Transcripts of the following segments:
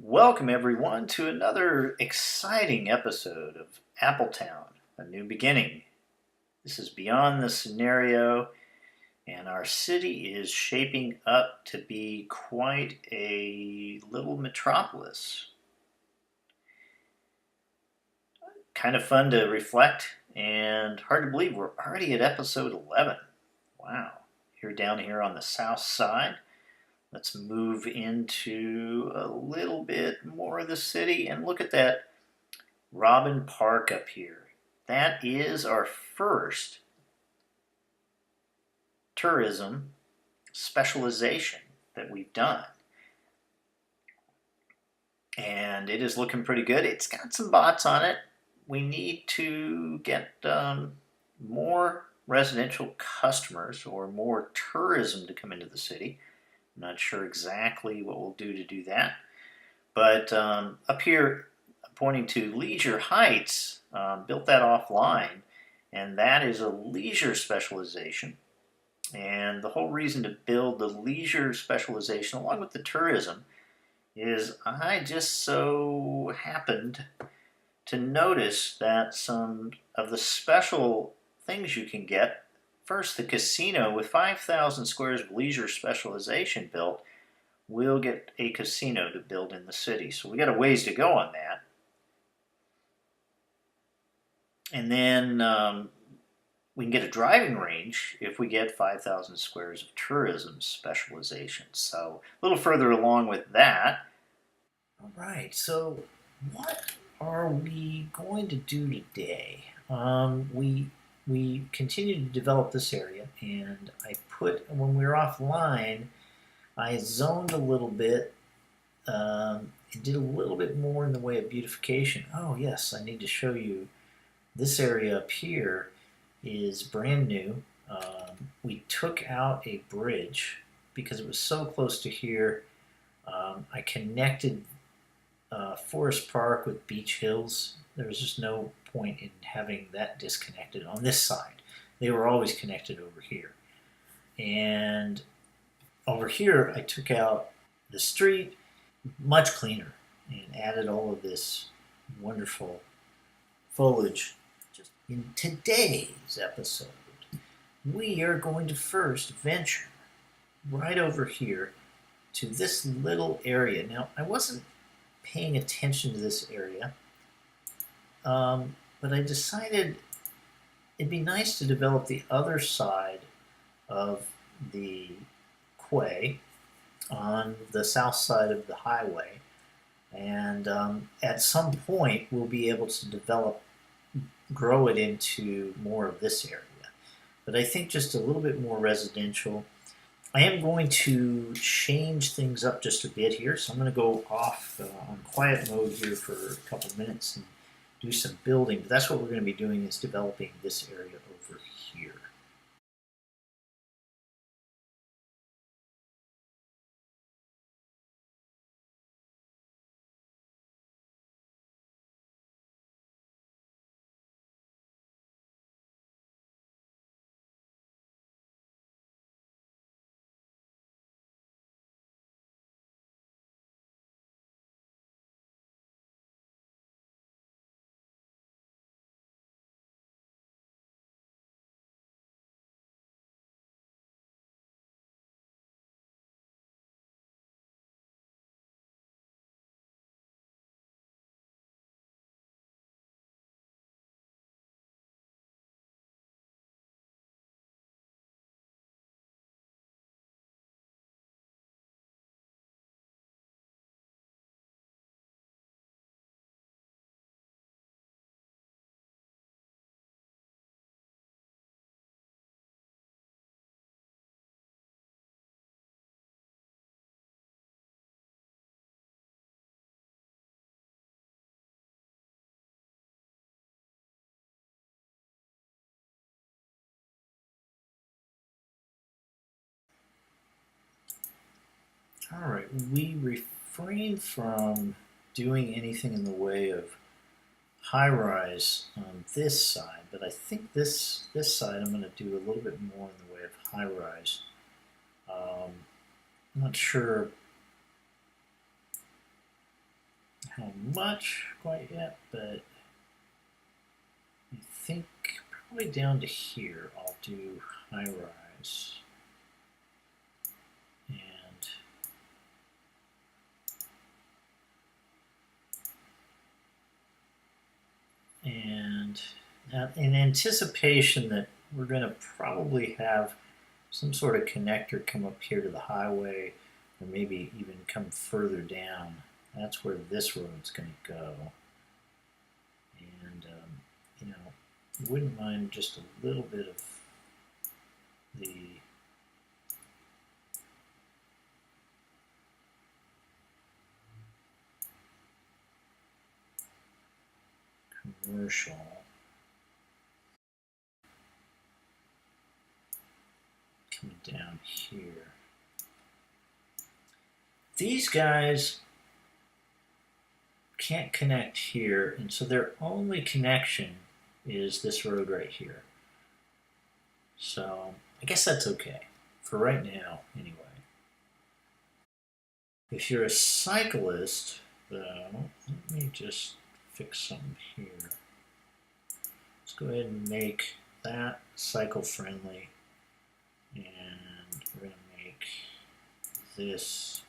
Welcome, everyone, to another exciting episode of Appletown, A New Beginning. This is beyond the scenario, and our city is shaping up to be quite a little metropolis. Kind of fun to reflect, and hard to believe we're already at episode 11. Wow. You're down here on the south side. Let's move into a little bit more of the city and look at that Robin Park up here. That is our first tourism specialization that we've done. And it is looking pretty good. It's got some bots on it. We need to get more residential customers or more tourism to come into the city. I'm not sure exactly what we'll do to do that. But up here, pointing to Leisure Heights, built that offline, and that is a leisure specialization. And the whole reason to build the leisure specialization along with the tourism is I just so happened to notice that some of the special things you can get. First, the casino with 5,000 squares of leisure specialization built will get a casino to build in the city. So we got a ways to go on that. And then we can get a driving range if we get 5,000 squares of tourism specialization. So a little further along with that. All right, so what are we going to do today? We continue to develop this area, and when we were offline, I zoned a little bit and did a little bit more in the way of beautification. Oh yes, I need to show you this area up here is brand new. We took out a bridge because it was so close to here. I connected Forest Park with Beach Hills. There was just no point in having that disconnected on this side. They were always connected over here. And over here, I took out the street, much cleaner, and added all of this wonderful foliage. Just in today's episode, we are going to first venture right over here to this little area. Now, I wasn't paying attention to this area, but I decided it'd be nice to develop the other side of the quay on the south side of the highway, and at some point we'll be able to grow it into more of this area. But I think just a little bit more residential. I am going to change things up just a bit here, so I'm going to go off on quiet mode here for a couple minutes and do some building. But that's what we're going to be doing, is developing this area over here. All right, we refrain from doing anything in the way of high-rise on this side, but I think this side I'm going to do a little bit more in the way of high-rise. I'm not sure how much quite yet, but I think probably down to here I'll do high rise. And in anticipation that we're going to probably have some sort of connector come up here to the highway, or maybe even come further down. That's where this road's going to go. And, you know, wouldn't mind just a little bit of the commercial. Coming down here. These guys can't connect here, and so their only connection is this road right here. So I guess that's okay for right now anyway. If you're a cyclist, though, let me just fix something here. Let's go ahead and make that cycle friendly, and we're going to make this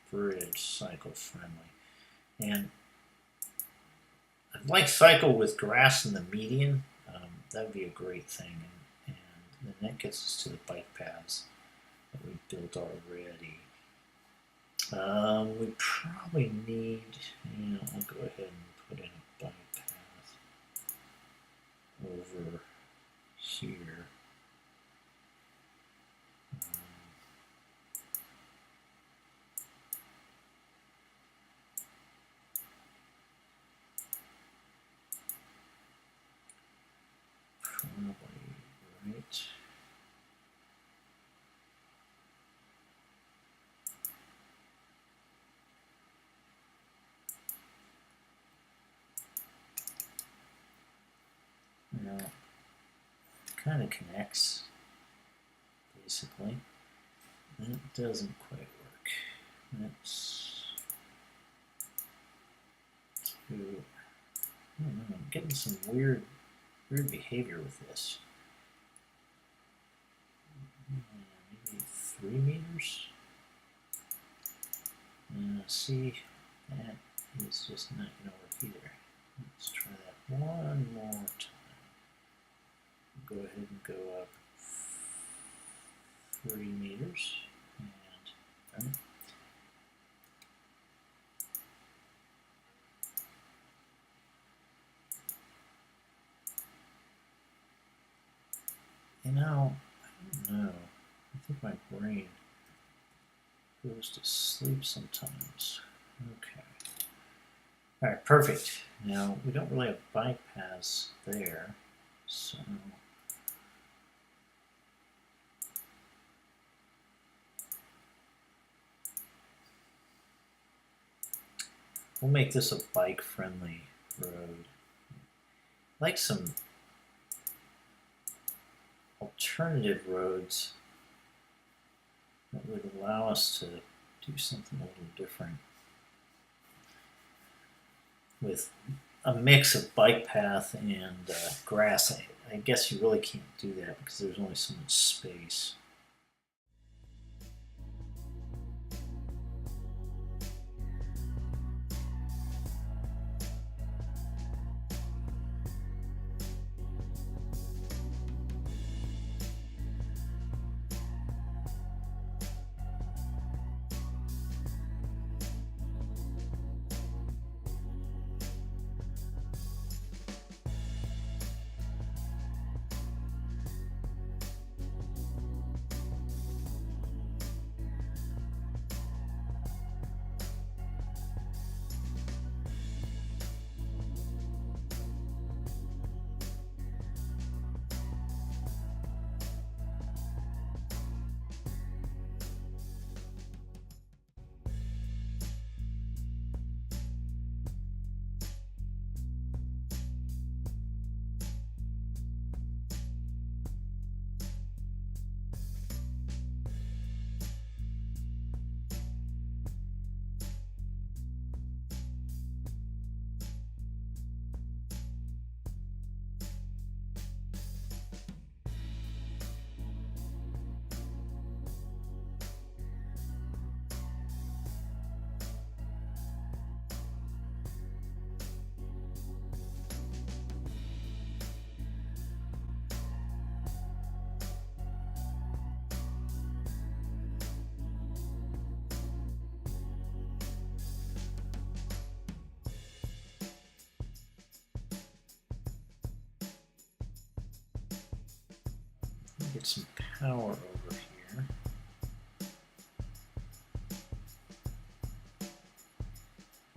bridge cycle friendly. And I'd like cycle with grass in the median. That would be a great thing. And then that gets us to the bike paths that we built already. We probably need, I'll go ahead and put in a bike path over here. Probably right. Now, kind of connects, basically. That doesn't quite work. That's too, I don't know, I'm getting some weird behavior with this. Maybe 3 meters. See, that is just not going to work either. Let's try that one more time. Go ahead and go up 3 meters. And done. You know, I don't know. I think my brain goes to sleep sometimes. Okay. All right, perfect. Now, we don't really have bike paths there, so we'll make this a bike-friendly road. Like some alternative roads that would allow us to do something a little different with a mix of bike path and grass. I guess you really can't do that because there's only so much space. Get some power over here.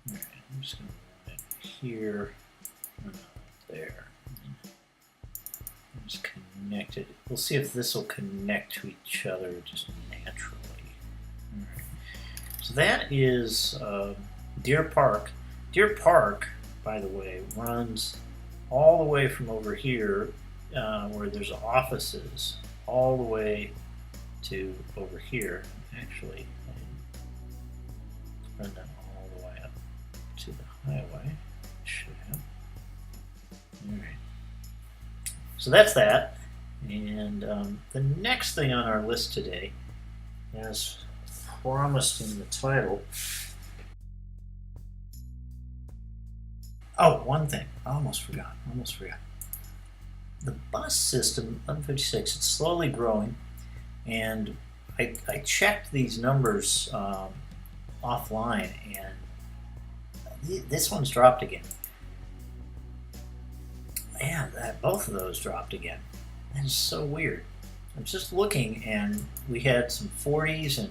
Alright, I'm just going to run it here, there. Just connect it. We'll see if this will connect to each other just naturally. Alright. So that is Deer Park. Deer Park, by the way, runs all the way from over here where there's offices all the way to over here. Actually, I run that all the way up to the highway. Should have. Alright. So that's that. And the next thing on our list today, as promised in the title. Oh, one thing. I almost forgot. The bus system, 1156, it's slowly growing. And I checked these numbers offline, and this one's dropped again. Man, both of those dropped again. That is so weird. I'm just looking, and we had some 40s,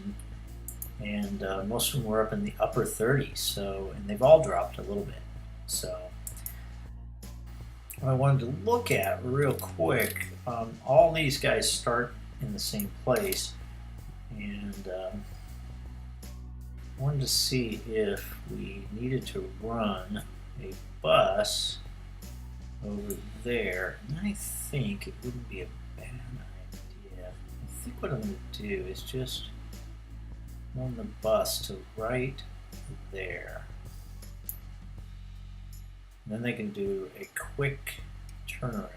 and most of them were up in the upper 30s. So, and they've all dropped a little bit. So, what I wanted to look at real quick, all these guys start in the same place, and I wanted to see if we needed to run a bus over there, and I think it wouldn't be a bad idea. I think what I'm going to do is just run the bus to right there. And then they can do a quick turnaround.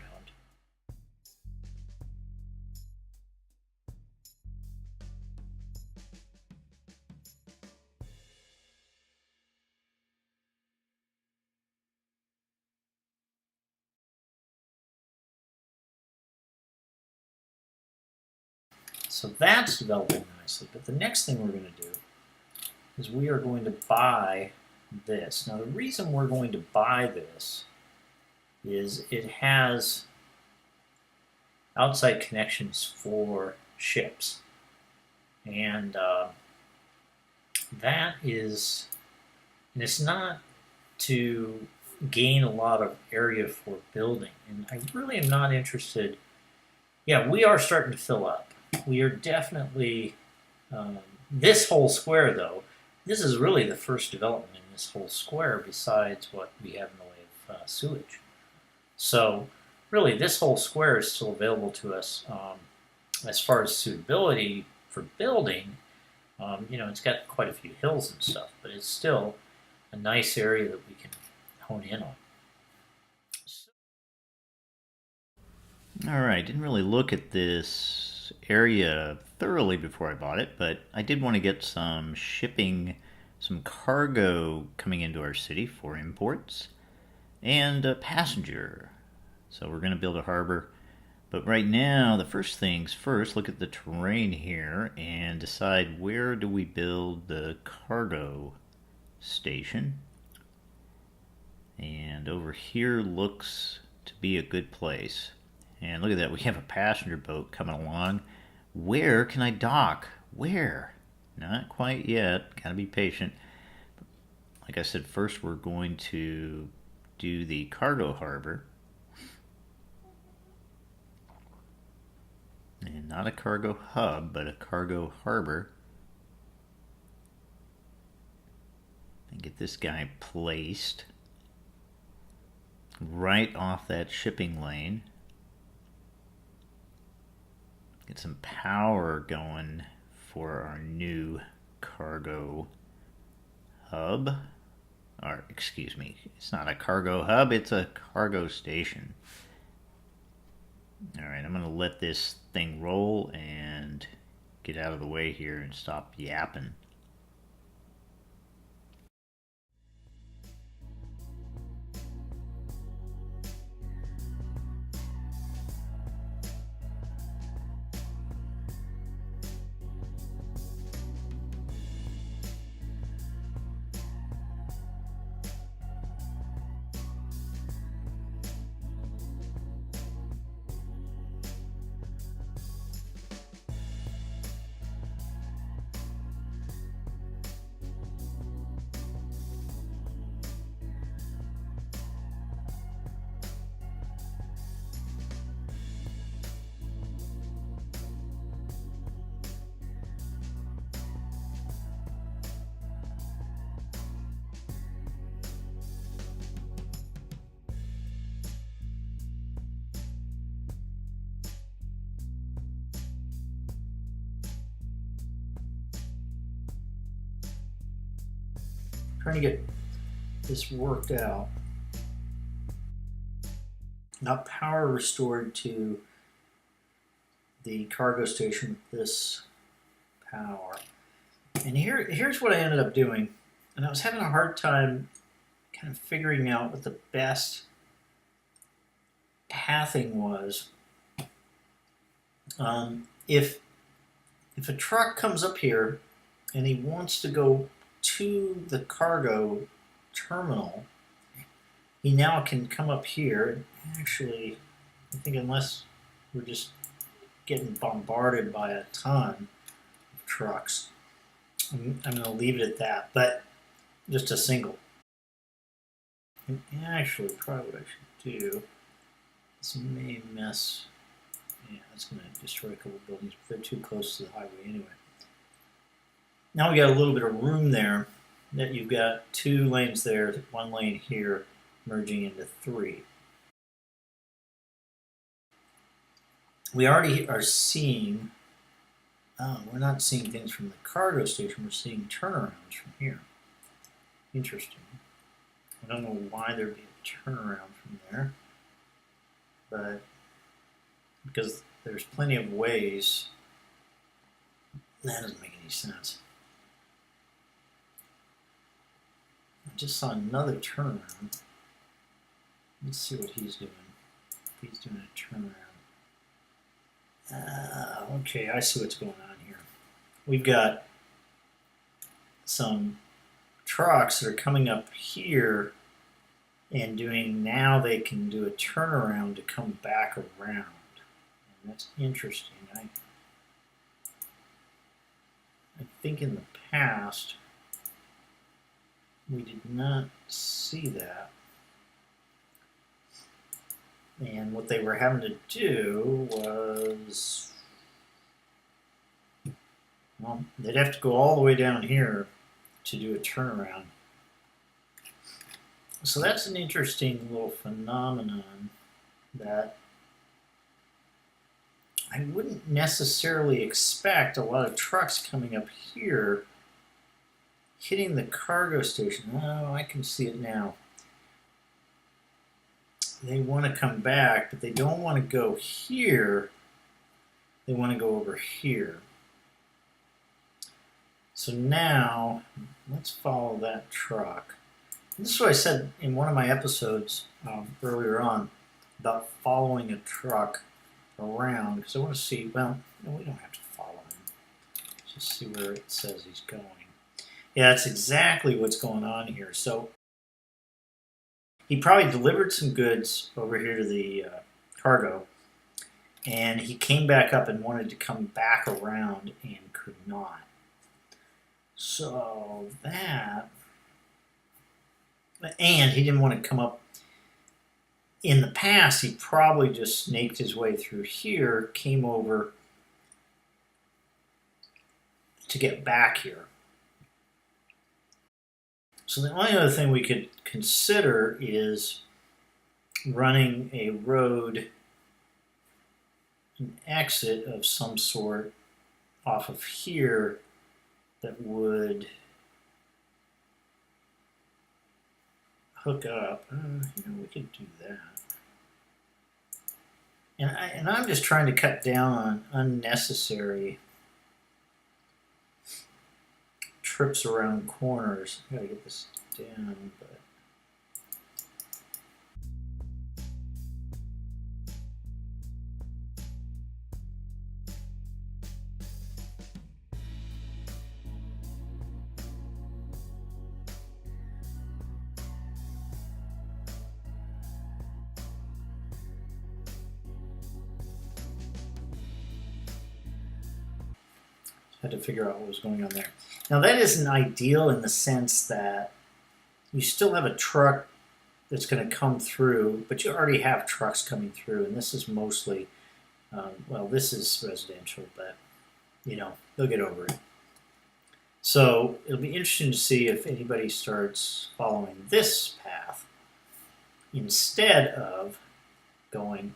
So that's developing nicely. But the next thing we're going to do is we are going to buy this. Now the reason we're going to buy this is it has outside connections for ships. And that is, and it's not to gain a lot of area for building. And I really am not interested. Yeah, we are starting to fill up. We are definitely, this whole square though, this is really the first development in this whole square besides what we have in the way of sewage. So really this whole square is still available to us as far as suitability for building. You know, it's got quite a few hills and stuff, but it's still a nice area that we can hone in on. Alright, didn't really look at this area thoroughly before I bought it, but I did want to get some shipping, some cargo coming into our city for imports, and a passenger. So we're going to build a harbor. But right now, the first things first, look at the terrain here and decide where do we build the cargo station. And over here looks to be a good place. And look at that, we have a passenger boat coming along. Where can I dock? Where? Not quite yet, gotta be patient. Like I said, first we're going to do the cargo harbor. And not a cargo hub, but a cargo harbor. And get this guy placed right off that shipping lane. Get some power going for our new cargo hub. Or, excuse me, it's not a cargo hub, it's a cargo station. Alright, I'm going to let this thing roll and get out of the way here and stop yapping. trying to get this worked out. Got power restored to the cargo station with this power. And here's what I ended up doing. And I was having a hard time kind of figuring out what the best pathing was. If a truck comes up here and he wants to go to the cargo terminal, he now can come up here. Actually, I think unless we're just getting bombarded by a ton of trucks, I'm going to leave it at that, but just a single. And actually, probably what I should do, this may mess, yeah, that's going to destroy a couple of buildings, but they're too close to the highway anyway. Now we got a little bit of room there, that you've got 2 lanes there, 1 lane here, merging into 3. We already are seeing, we're not seeing things from the cargo station, we're seeing turnarounds from here. Interesting. I don't know why there'd be a turnaround from there, but because there's plenty of ways, that doesn't make any sense. I just saw another turnaround. Let's see what he's doing. If he's doing a turnaround. Okay, I see what's going on here. We've got some trucks that are coming up here and doing, now they can do a turnaround to come back around. And that's interesting. I think in the past we did not see that. And what they were having to do was, well, they'd have to go all the way down here to do a turnaround. So that's an interesting little phenomenon that I wouldn't necessarily expect a lot of trucks coming up here hitting the cargo station. Oh, I can see it now. They want to come back, but they don't want to go here. They want to go over here. So now, let's follow that truck. And this is what I said in one of my episodes earlier on about following a truck around, because I want to see, well, no, we don't have to follow him. Just see where it says he's going. Yeah, that's exactly what's going on here. So he probably delivered some goods over here to the cargo, and he came back up and wanted to come back around and could not. So that, and he didn't want to come up. In the past, he probably just snaked his way through here, came over to get back here. So the only other thing we could consider is running a road, an exit of some sort off of here that would hook up. We could do that. And I'm just trying to cut down on unnecessary trips around corners. I gotta get this down, but had to figure out what was going on there. Now that isn't ideal in the sense that you still have a truck that's going to come through, but you already have trucks coming through, and this is mostly, well, this is residential, but, you know, they'll get over it. So it'll be interesting to see if anybody starts following this path instead of going,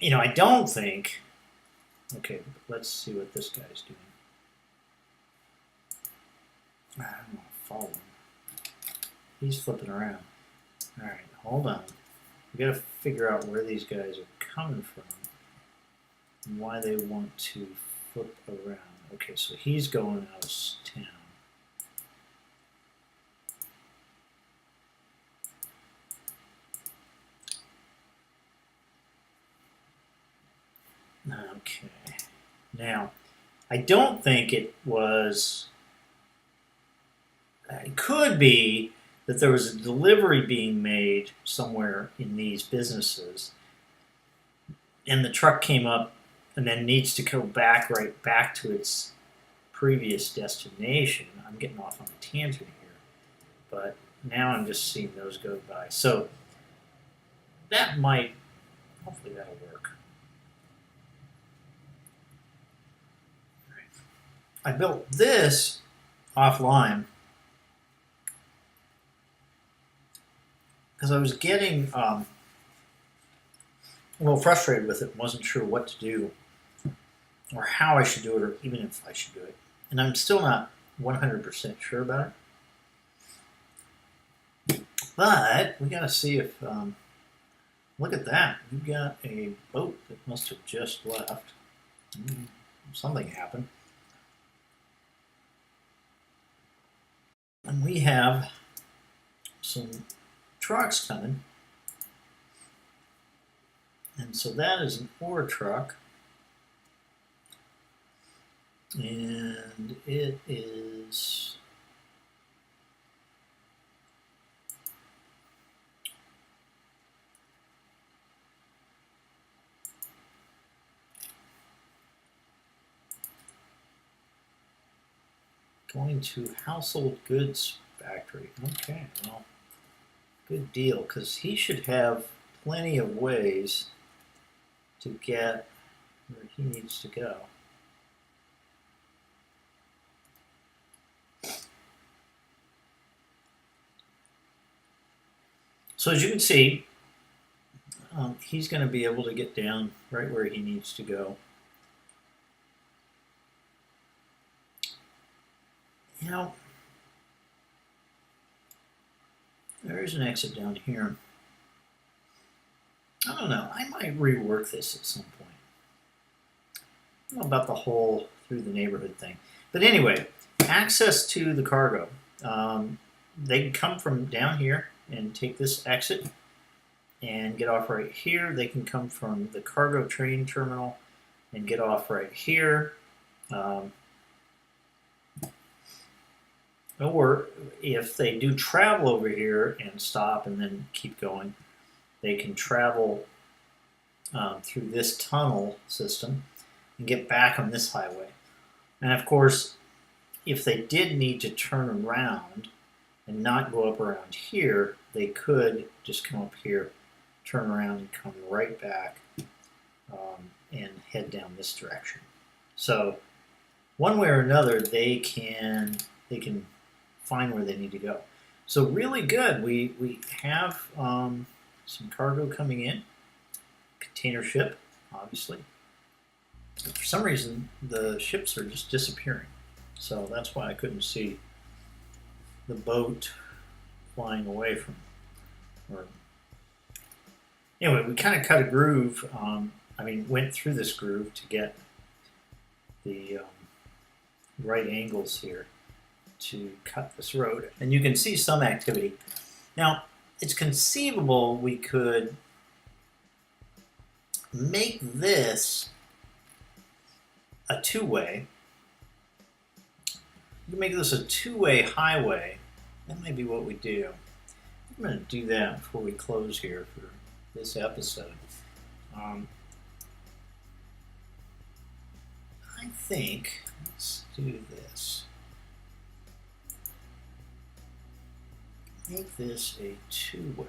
you know, I don't think, okay, let's see what this guy's doing. I don't know follow him. He's flipping around. All right, hold on. We got to figure out where these guys are coming from and why they want to flip around. Okay, so he's going out of town. Okay. Now, I don't think it was... It could be that there was a delivery being made somewhere in these businesses, and the truck came up and then needs to go back right back to its previous destination. I'm getting off on a tangent here, but now I'm just seeing those go by. So that might, hopefully that'll work. I built this offline because I was getting a little frustrated with it, wasn't sure what to do or how I should do it or even if I should do it. And I'm still not 100% sure about it. But we got to see if, look at that. We've got a boat that must have just left. Something happened. And we have some trucks coming. And so that is an ore truck. And it is going to household goods factory. Okay, well, good deal, because he should have plenty of ways to get where he needs to go. So as you can see, he's going to be able to get down right where he needs to go. You know, there is an exit down here. I don't know. I might rework this at some point. I don't know about the whole through the neighborhood thing. But anyway, access to the cargo. They can come from down here and take this exit and get off right here. They can come from the cargo train terminal and get off right here. Or if they do travel over here and stop and then keep going, they can travel through this tunnel system and get back on this highway. And of course, if they did need to turn around and not go up around here, they could just come up here, turn around and come right back and head down this direction. So one way or another, they can find where they need to go. So really good. We have some cargo coming in, container ship, obviously. But for some reason, the ships are just disappearing. So that's why I couldn't see the boat flying away from. Anyway, we kind of cut a groove. Went through this groove to get the right angles here to cut this road. And you can see some activity. Now, it's conceivable we could make this a two-way. We can make this a two-way highway. That might be what we do. I'm going to do that before we close here for this episode. I think, let's do this. Make this a two-way.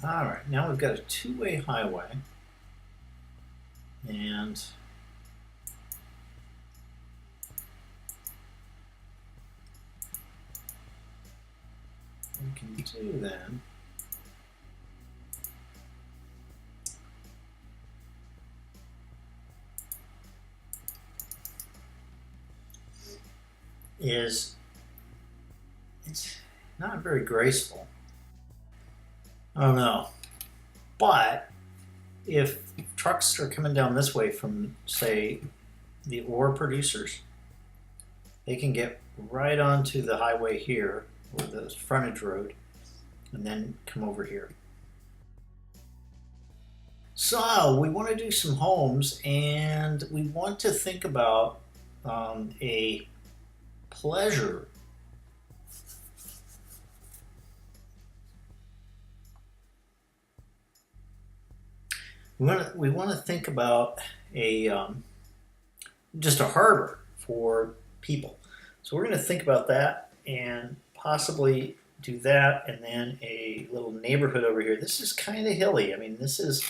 All right, now we've got a two-way highway, and we can do then is, it's not very graceful. I don't know. But if trucks are coming down this way from, say, the ore producers, they can get right onto the highway here, or the frontage road, and then come over here. So we want to do some homes, and we want to think about a pleasure. We want to think about a just a harbor for people. So we're going to think about that and possibly do that, and then a little neighborhood over here. This is kind of hilly. I mean, this is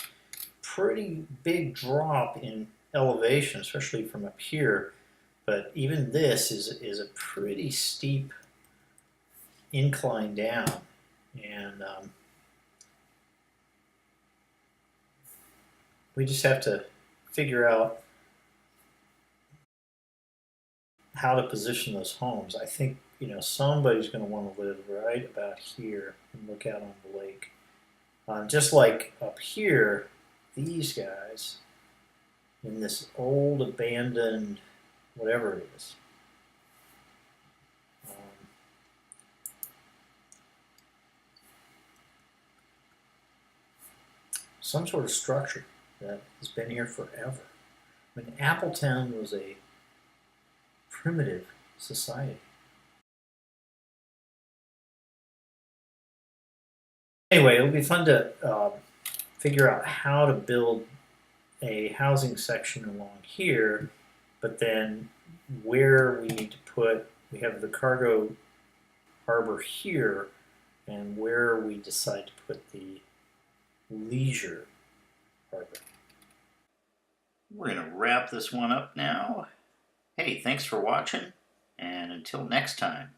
pretty big drop in elevation, especially from up here. But even this is a pretty steep incline down, and we just have to figure out how to position those homes. I think, you know, somebody's going to want to live right about here and look out on the lake. Just like up here, these guys in this old abandoned whatever it is. Some sort of structure that has been here forever. I mean, Appletown was a primitive society. Anyway, it'll be fun to figure out how to build a housing section along here, but then where we need to put, we have the cargo harbor here, and where we decide to put the leisure harbor. We're going to wrap this one up now. Hey, thanks for watching, and until next time.